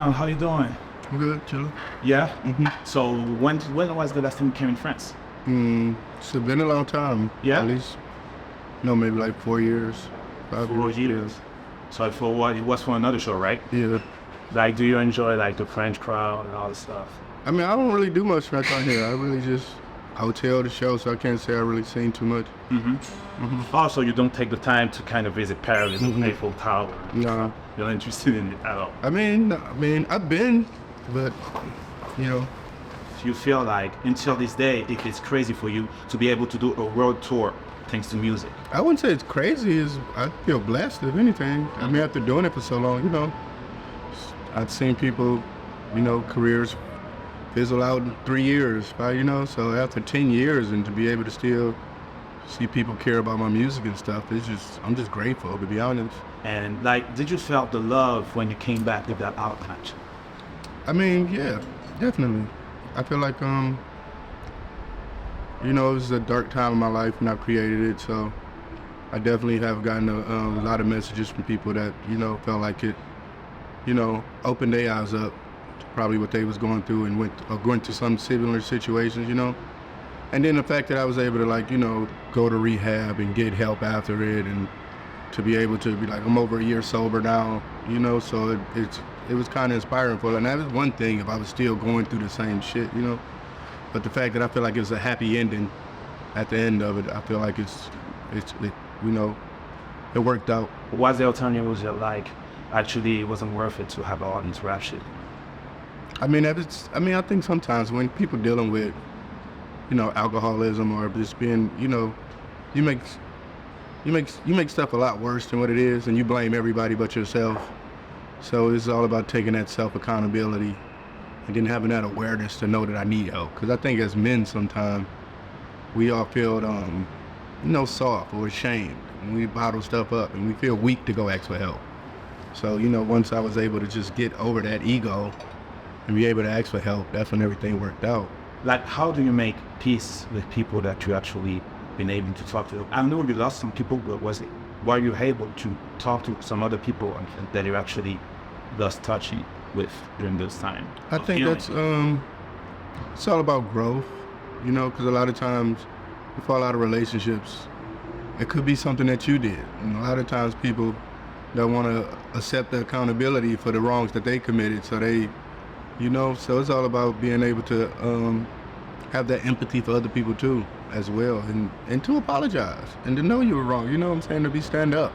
How you doing? I'm good, chilling. Yeah. So when was the last time you came in France? It's been a long time. Yeah? At least, maybe like 4 years, 5 4 years. years. So for what? It was for another show, right? Yeah. Like, do you enjoy like the French crowd and all the stuff? I mean, I don't really do much French out here. I really just hotel the show, so I can't say I really seen too much. Also, you don't take the time to kind of visit Paris and Eiffel Tower. Nah. You're not interested in it at all. I mean, I've been, but You feel like until this day, if it's crazy for you to be able to do a world tour thanks to music. I wouldn't say it's crazy. I feel blessed, if anything. I mean, after doing it for so long, I've seen people, careers fizzle out in 3 years, so after 10 years and to be able to still see people care about my music and stuff, I'm just grateful, to be honest. And like, did you felt the love when you came back with that outmatch? I mean, yeah, definitely. I feel like, it was a dark time in my life when I created it, so I definitely have gotten a lot of messages from people that, felt like it, opened their eyes up to probably what they was going through and going through some similar situations, And then the fact that I was able to go to rehab and get help after it, and to be able to be like, I'm over a year sober now, so it was kind of inspiring for them. And that was one thing if I was still going through the same shit, But the fact that I feel like it was a happy ending at the end of it, I feel like it worked out. Was the alternative was like, actually it wasn't worth it to have all these rap shit? I I think sometimes when people dealing with, alcoholism or just being, you make stuff a lot worse than what it is, and you blame everybody but yourself. So it's all about taking that self-accountability and then having that awareness to know that I need help. Because I think as men sometimes, we all feel, soft or ashamed. And we bottle stuff up and we feel weak to go ask for help. So, once I was able to just get over that ego and be able to ask for help, that's when everything worked out. Like, how do you make peace with people that you actually been able to talk to? I know you lost some people, but were you able to talk to some other people that you actually lost touch with during this time? I think that's, it's all about growth, because a lot of times you fall out of relationships. It could be something that you did. And a lot of times people don't want to accept the accountability for the wrongs that they committed. So so it's all about being able to have that empathy for other people too, as well, and to apologize and to know you were wrong. What I'm saying? To be stand up,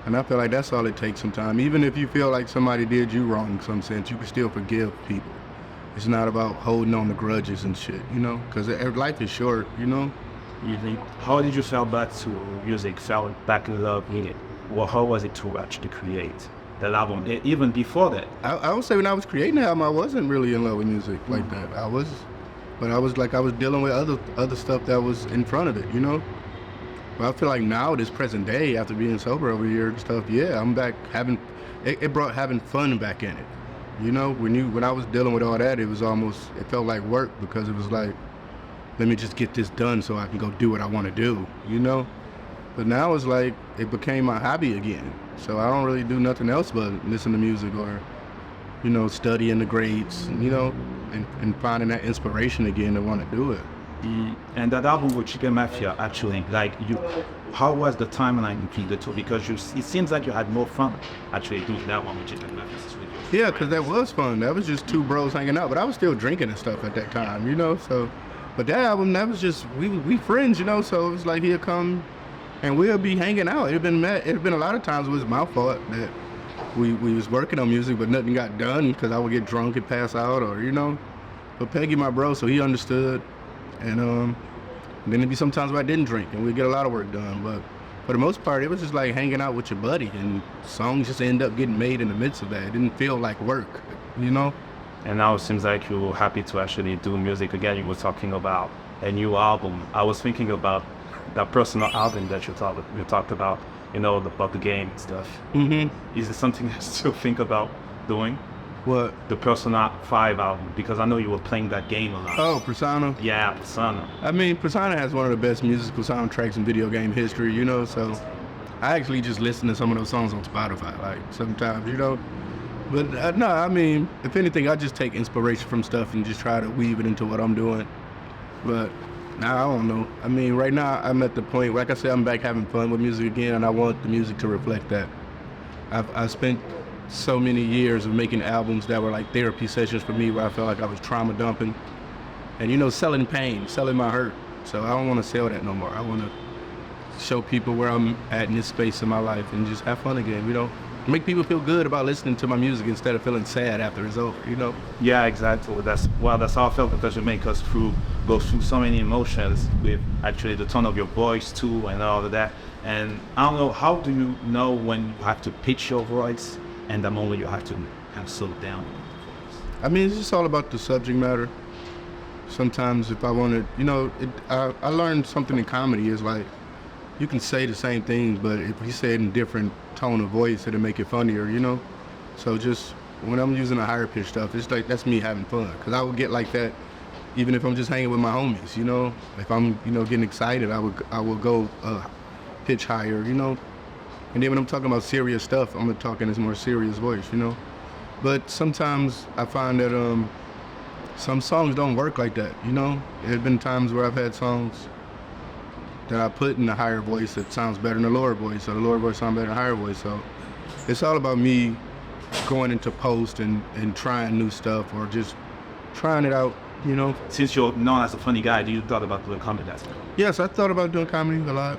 and I feel like that's all it takes sometimes. Even if you feel like somebody did you wrong in some sense, you can still forgive people. It's not about holding on to grudges and shit, because life is short, How did you feel back to music? Fell back in love with it? Well, how was it to actually create that album? Even before that, I would say when I was creating the album, I wasn't really in love with music like that. But I was dealing with other stuff that was in front of it, But I feel like now, this present day, after being sober over here and stuff, yeah, I'm back it brought having fun back in it. When I was dealing with all that, it felt like work, because it was like, let me just get this done so I can go do what I want to do, But now it's like, it became my hobby again. So I don't really do nothing else but listen to music or, studying the grades, and finding that inspiration again to want to do it. And that album with Chicken Mafia, actually, how was the timeline between the two? Because it seems like you had more fun actually doing that one with Chicken Mafia. Yeah, because that was fun. That was just two bros hanging out, but I was still drinking and stuff at that time, So, but that album, that was just we friends, So it was like he'll come and we'll be hanging out. It had been a lot of times it was my fault that we was working on music, but nothing got done because I would get drunk and pass out, or But Peggy, my bro, so he understood. And then it'd be sometimes where I didn't drink and we'd get a lot of work done. But for the most part, it was just like hanging out with your buddy, and songs just end up getting made in the midst of that. It didn't feel like work, And now it seems like you're happy to actually do music again. You were talking about a new album. I was thinking about that personal album that you talked about, about the game and stuff. Is it something you still think about doing? What? The Persona 5 album, because I know you were playing that game a lot. Oh, Persona? Yeah, Persona. Persona has one of the best musical soundtracks in video game history, so I actually just listen to some of those songs on Spotify, like sometimes, But no, I mean, if anything, I just take inspiration from stuff and just try to weave it into what I'm doing. But now I don't know. I mean, right now I'm at the point, like I said, I'm back having fun with music again, and I want the music to reflect that. I spent so many years of making albums that were like therapy sessions for me, where I felt like I was trauma dumping and, you know, selling pain, selling my hurt. So I don't want to sell that no more. I want to show people where I'm at in this space in my life and just have fun again, you know? Make people feel good about listening to my music instead of feeling sad after it's over, you know? Yeah, exactly. That's how I felt, because you make us go through so many emotions with actually the tone of your voice too and all of that. And I don't know, how do you know when you have to pitch your voice and the moment you have to kind of slow down the voice? I mean, it's just all about the subject matter. Sometimes if I want to, you know, I learned something in comedy is like, you can say the same thing, but if you say it in a different tone of voice, it'll make it funnier, you know? So just when I'm using a higher pitch stuff, it's like, that's me having fun. Cause I would get like that even if I'm just hanging with my homies, you know? If I'm, you know, getting excited, I will go pitch higher, you know? And then when I'm talking about serious stuff, I'm talking in this more serious voice, you know? But sometimes I find that some songs don't work like that, you know? There have been times where I've had songs that I put in a higher voice that sounds better than the lower voice, or the lower voice sounds better than the higher voice. So it's all about me going into post and trying new stuff, or just trying it out, you know. Since you're known as a funny guy, do you thought about doing comedy? Yes, I thought about doing comedy a lot.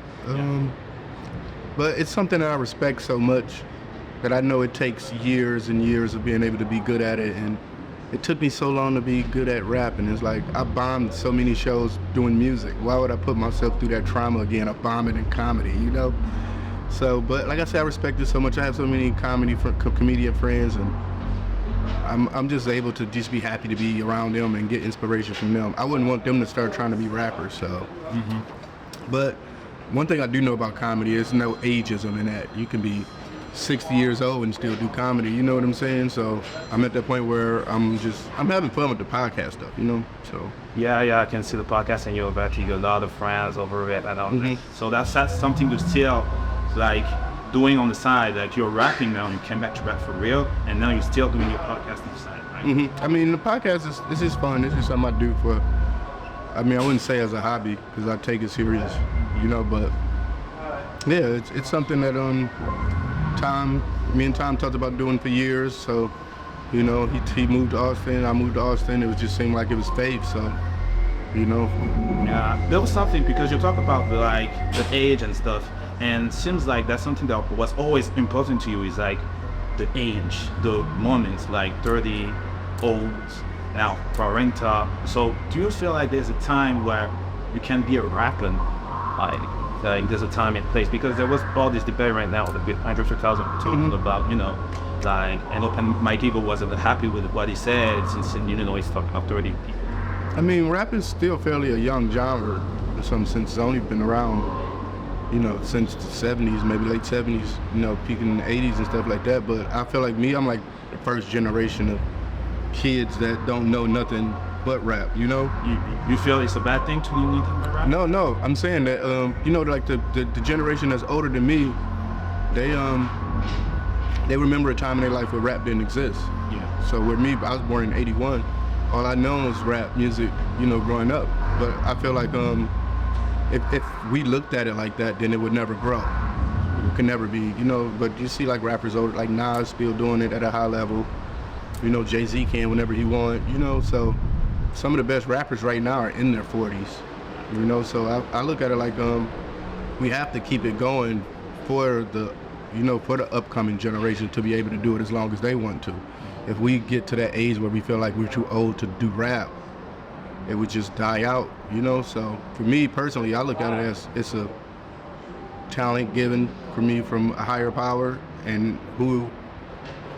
But it's something that I respect so much that I know it takes years and years of being able to be good at it. And it took me so long to be good at rapping. It's like I bombed so many shows doing music. Why would I put myself through that trauma again of bombing in comedy, you know? So, but like I said, I respect it so much. I have so many comedian friends, and I'm just able to just be happy to be around them and get inspiration from them. I wouldn't want them to start trying to be rappers, so. But one thing I do know about comedy is no ageism in that. You can be 60 years old and still do comedy, you know what I'm saying? So I'm at that point where I'm having fun with the podcast stuff, you know? So yeah, I can see the podcast, and you've actually got a lot of friends over it and all that. So that's something to still like doing on the side. Like you're rapping now, you came back to rap for real, and now you're still doing your podcast on the side, right? I mean, the podcast is just fun. It's just something I do for, I mean, I wouldn't say as a hobby, because I take it serious, you know, but yeah, it's something that me and Tom talked about doing for years. So, you know, he moved to Austin, I moved to Austin. It was just seemed like it was fate, so, you know. Yeah, there was something, because you talk about the age and stuff, and seems like that's something that was always important to you, is like the age, the moments, like 30 olds, now parental. So do you feel like there's a time where you can be a rapper, like there's a time and place? Because there was all this debate right now with Andrew 3000 talking about, you know, like, and Open Mike Eagle wasn't happy with what he said, since, you know, he's talking about 30 people. I mean, rap is still fairly a young genre in some sense. It's only been around, you know, since the 70s, maybe late 70s, you know, peaking in the 80s and stuff like that. But I feel like I'm like the first generation of kids that don't know nothing but rap, you know? You feel it's a bad thing to know nothing but rap? No, I'm saying that, you know, like the generation that's older than me, they remember a time in their life where rap didn't exist. Yeah. So with me, I was born in 81. All I know was rap music, you know, growing up. But I feel like if we looked at it like that, then it would never grow. It could never be, you know. But you see, like rappers older, like Nas still doing it at a high level. You know, Jay-Z can whenever he want, you know. So some of the best rappers right now are in their 40s, you know. So I look at it like we have to keep it going for the upcoming generation to be able to do it as long as they want to. If we get to that age where we feel like we're too old to do rap, it would just die out, you know? So for me personally, I look at it as it's a talent given for me from a higher power, and who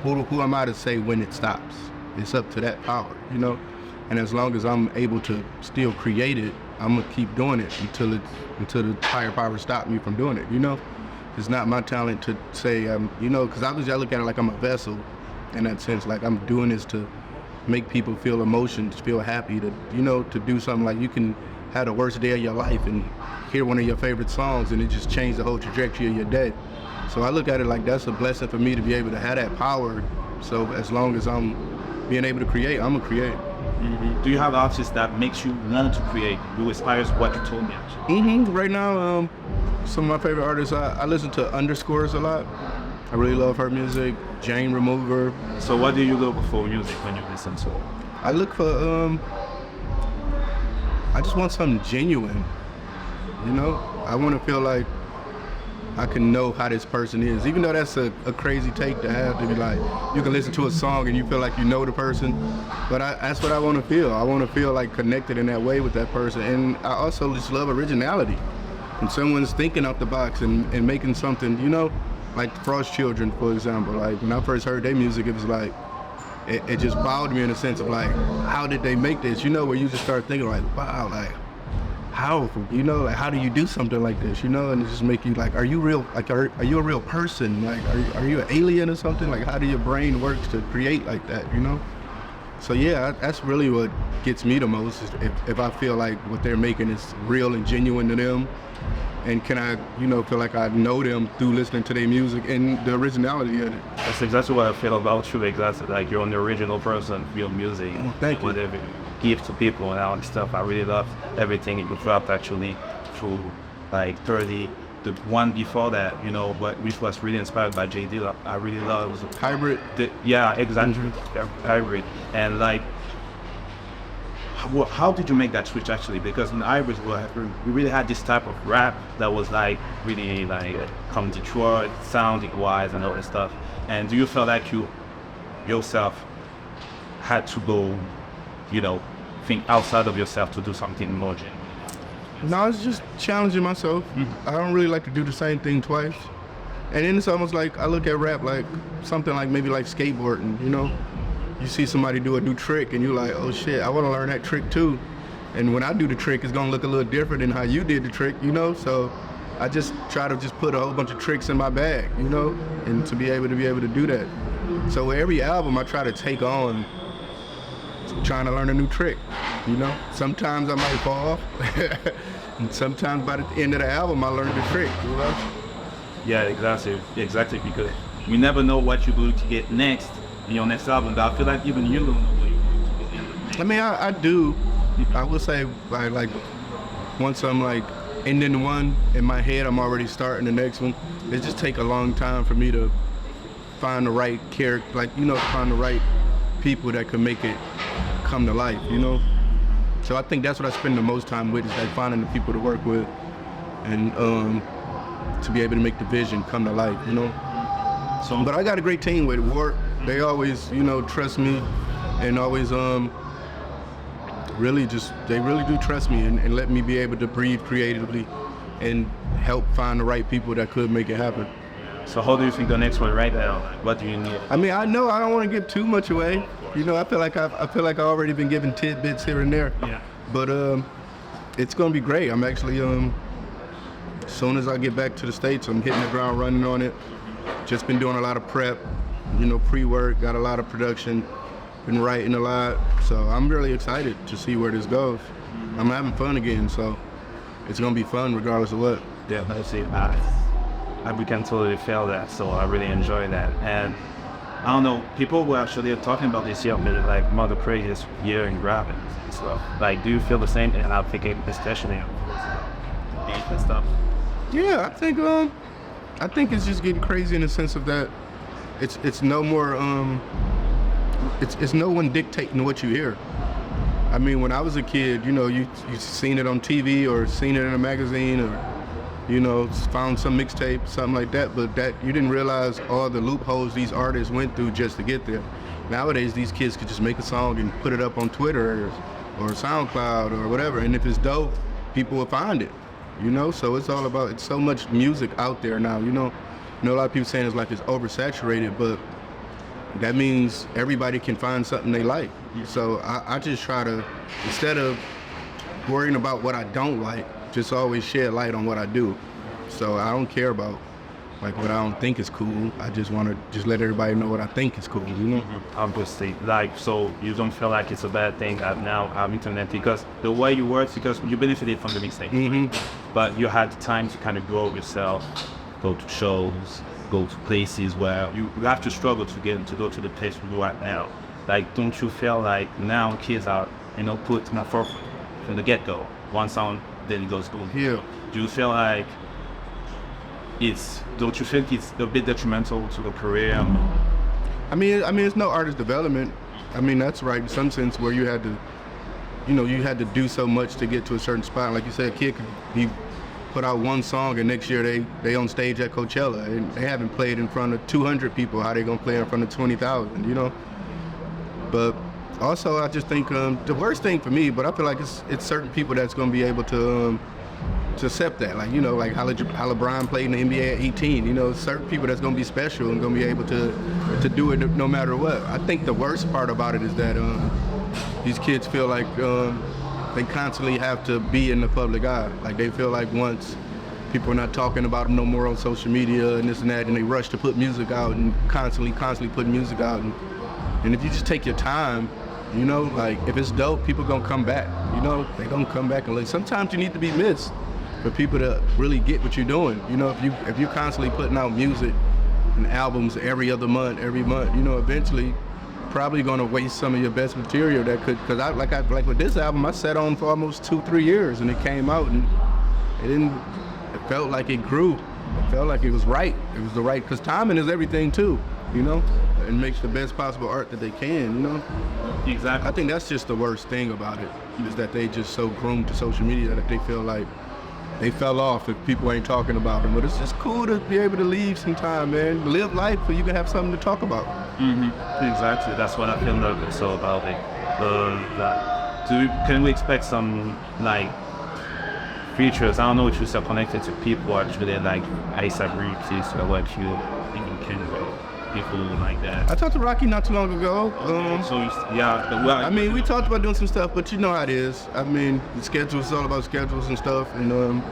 am I to say when it stops? It's up to that power, you know? And as long as I'm able to still create it, I'm gonna keep doing it until the higher power stops me from doing it, you know? It's not my talent to say, you know, because I look at it like I'm a vessel in that sense. Like I'm doing this to make people feel emotions, feel happy, to, you know, to do something. Like you can have the worst day of your life and hear one of your favorite songs and it just changed the whole trajectory of your day. So I look at it like that's a blessing for me to be able to have that power So as long as I'm being able to create, I'm gonna create. Do you have artists that makes you want to create, who inspires what you told me actually? Right now, some of my favorite artists, I listen to Underscores a lot. I really love her music. Jane Remover. So what do you look for music when you listen to it? I look for, I just want something genuine, you know? I want to feel like I can know how this person is, even though that's a crazy take to have, to be like, you can listen to a song and you feel like you know the person, but that's what I want to feel. I want to feel like connected in that way with that person, and I also just love originality. When someone's thinking out the box and making something, you know, like Frost Children, for example. Like when I first heard their music, it was like, it just wowed me in the sense of like, how did they make this? You know, where you just start thinking like, wow, like, how, you know, like how do you do something like this, you know? And it just make you like, are you real, like, are you a real person? Like, are you an alien or something? Like, how do your brain works to create like that, you know? So yeah, that's really what gets me the most, is if I feel like what they're making is real and genuine to them, and can I, you know, feel like I know them through listening to their music and the originality of it. That's exactly what I feel about you, exactly, like you're an original person for your music. Thank you. Whatever you give to people and all that stuff. I really love everything you dropped actually through like 30. The one before that, you know, which was really inspired by JD. I really love it. Was Hybrid. Yeah, exactly. Hybrid. And like, how did you make that switch actually? Because in Hybrid, we really had this type of rap that was like really like from Detroit, sounding wise and all that stuff. And do you feel like you yourself had to go, you know, think outside of yourself to do something more genuine? No, it's just challenging myself. I don't really like to do the same thing twice. And then it's almost like I look at rap like something like maybe like skateboarding, you know? You see somebody do a new trick and you're like, oh shit, I want to learn that trick too. And when I do the trick, it's gonna look a little different than how you did the trick, you know? So I just try to just put a whole bunch of tricks in my bag, you know? And to be able to do that. So with every album I try to take on trying to learn a new trick, you know? Sometimes I might fall off, and sometimes by the end of the album I learn the trick, you know? Yeah, exactly, because we never know what you're going to get next in your next album, but I feel like even you don't know what you're going to get next. I mean, I do. I would say, like, once I'm like ending one in my head, I'm already starting the next one. It just take a long time for me to find the right character, like, you know, find the right people that could make it come to life, you know? So I think that's what I spend the most time with, is like finding the people to work with and to be able to make the vision come to life, you know? So, but I got a great team with work. They always, you know, trust me and always really do trust me and let me be able to breathe creatively and help find the right people that could make it happen. So how do you think the next one right now? What do you need? I mean, I know I don't want to give too much away. You know, I feel like I've already been given tidbits here and there. Yeah. But it's gonna be great. I'm actually as soon as I get back to the States, I'm hitting the ground running on it. Just been doing a lot of prep, you know, pre-work, got a lot of production, been writing a lot. So I'm really excited to see where this goes. I'm having fun again, so it's gonna be fun regardless of what. Yeah, let's see. We can totally feel that, so I really enjoy that. And I don't know, people were actually talking about this year, like Mother Previous year in rap and stuff. Like, do you feel the same? And I'm thinking, especially beat and stuff. Yeah, I think it's just getting crazy in the sense of that it's no more it's no one dictating what you hear. I mean, when I was a kid, you know, you seen it on TV or seen it in a magazine or, you know, found some mixtape, something like that, but that you didn't realize all the loopholes these artists went through just to get there. Nowadays, these kids could just make a song and put it up on Twitter or SoundCloud or whatever, and if it's dope, people will find it, you know? So it's all about, it's so much music out there now, you know? I know a lot of people saying it's like it's oversaturated, but that means everybody can find something they like. So I just try to, instead of worrying about what I don't like, just always shed light on what I do. So I don't care about like what I don't think is cool. I just want to just let everybody know what I think is cool, you know? Obviously, like, so you don't feel like it's a bad thing that now have internet, because the way you work, because you benefited from the mixtape, but you had the time to kind of grow yourself, go to shows, go to places where you have to struggle to go to the place you are now. Like, don't you feel like now kids are, put in a forefront from the get-go? One sound, then it goes boom. Yeah. Do you feel like don't you think it's a bit detrimental to the career? I mean, it's no artist development. I mean, that's right in some sense where you had to do so much to get to a certain spot. Like you said, a kid could be put out one song and next year they on stage at Coachella and they haven't played in front of 200 people. How they gonna play in front of 20,000, But also I just think the worst thing for me, but I feel like it's certain people that's gonna be able to accept that. Like, like how LeBron played in the NBA at 18, certain people that's gonna be special and gonna be able to do it no matter what. I think the worst part about it is that these kids feel like they constantly have to be in the public eye. Like they feel like once people are not talking about them no more on social media and this and that, and they rush to put music out and constantly put music out. And if you just take your time, like if it's dope, people gonna come back. They gonna come back and sometimes you need to be missed for people to really get what you're doing. If you're constantly putting out music and albums every month, eventually probably gonna waste some of your best material that could, because like with this album, I sat on for almost 2-3 years and it came out and it felt like it grew. It felt like it was right. It was the right, because timing is everything too, and makes the best possible art that they can, Exactly. I think that's just the worst thing about it, is that they just so groomed to social media that they feel like they fell off if people ain't talking about them. But it's just cool to be able to leave some time, man. Live life so you can have something to talk about. Mm-hmm. Exactly. That's what I feel nervous about it. Can we expect some features? I don't know if you're still connected to people actually like HYCONIQ or what you can people like that. I talked to Rocky not too long ago. I mean, we talked about doing some stuff, but you know how it is. I mean, the schedule is all about schedules and stuff, and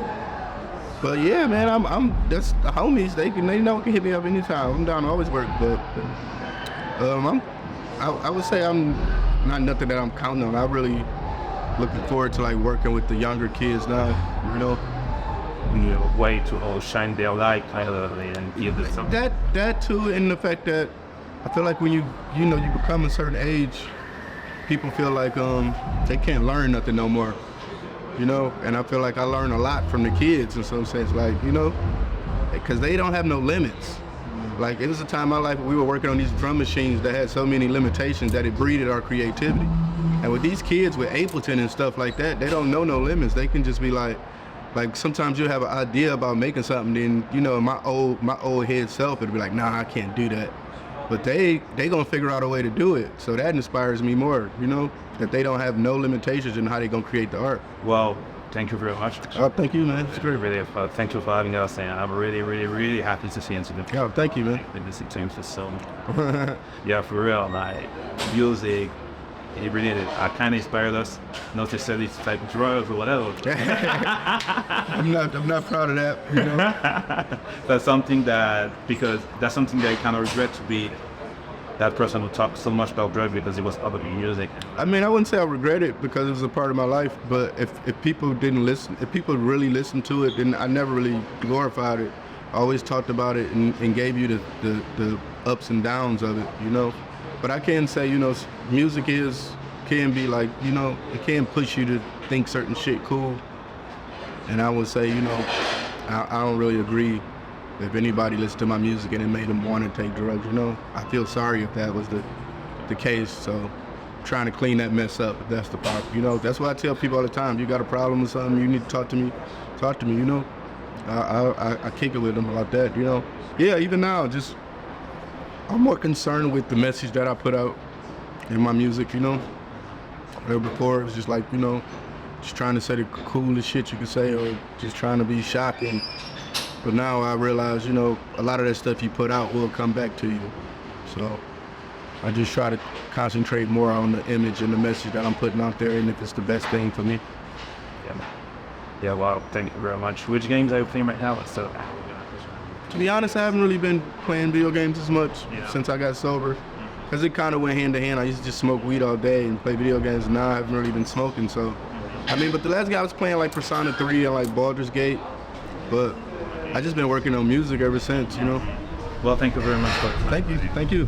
but yeah, man, that's the homies. They can hit me up anytime. I'm down to always work, but I would say I'm not nothing that I'm counting on. I'm really looking forward to working with the younger kids now, way to shine their light and give them something. That too, and the fact that I feel like when you become a certain age, people feel like they can't learn nothing no more, and I feel like I learn a lot from the kids in some sense, because they don't have no limits. Like, it was a time in my life where we were working on these drum machines that had so many limitations that it breeded our creativity. And with these kids with Ableton and stuff like that, they don't know no limits. They can just be like sometimes you have an idea about making something, then my old head self would be like, nah, I can't do that. But they gonna figure out a way to do it. So that inspires me more, that they don't have no limitations in how they gonna create the art. Well, thank you very much. Oh, thank you, man. It's great. Thank you for having us, and I'm really, really, really happy to see you. Oh, thank you, man. In this experience for so yeah, for real, music. It really did. Kind of inspired us, not necessarily to take drugs or whatever. I'm not proud of that. That's something that I kind of regret to be that person who talked so much about drugs because it was other music. I mean, I wouldn't say I regret it because it was a part of my life, but if people didn't listen, if people really listened to it, then I never really glorified it. I always talked about it and gave you the ups and downs of it, But I can say, music can be it can push you to think certain shit cool. And I would say, I don't really agree if anybody listened to my music and it made them want to take drugs, I feel sorry if that was the case. So trying to clean that mess up, if that's the problem. That's why I tell people all the time, you got a problem with something, you need to talk to me, I kick it with them about that, Yeah, even now, I'm more concerned with the message that I put out in my music, Where before it was just just trying to say the coolest shit you could say or just trying to be shocking. But now I realize, a lot of that stuff you put out will come back to you. So I just try to concentrate more on the image and the message that I'm putting out there, and if it's the best thing for me. Yeah, well, thank you very much. Which games are you playing right now? To be honest, I haven't really been playing video games as much since I got sober. Because it kind of went hand to hand. I used to just smoke weed all day and play video games, and now I haven't really been smoking. So, but the last guy I was playing Persona 3 and Baldur's Gate. But I just been working on music ever since, Well, thank you very much for your time. Thank you.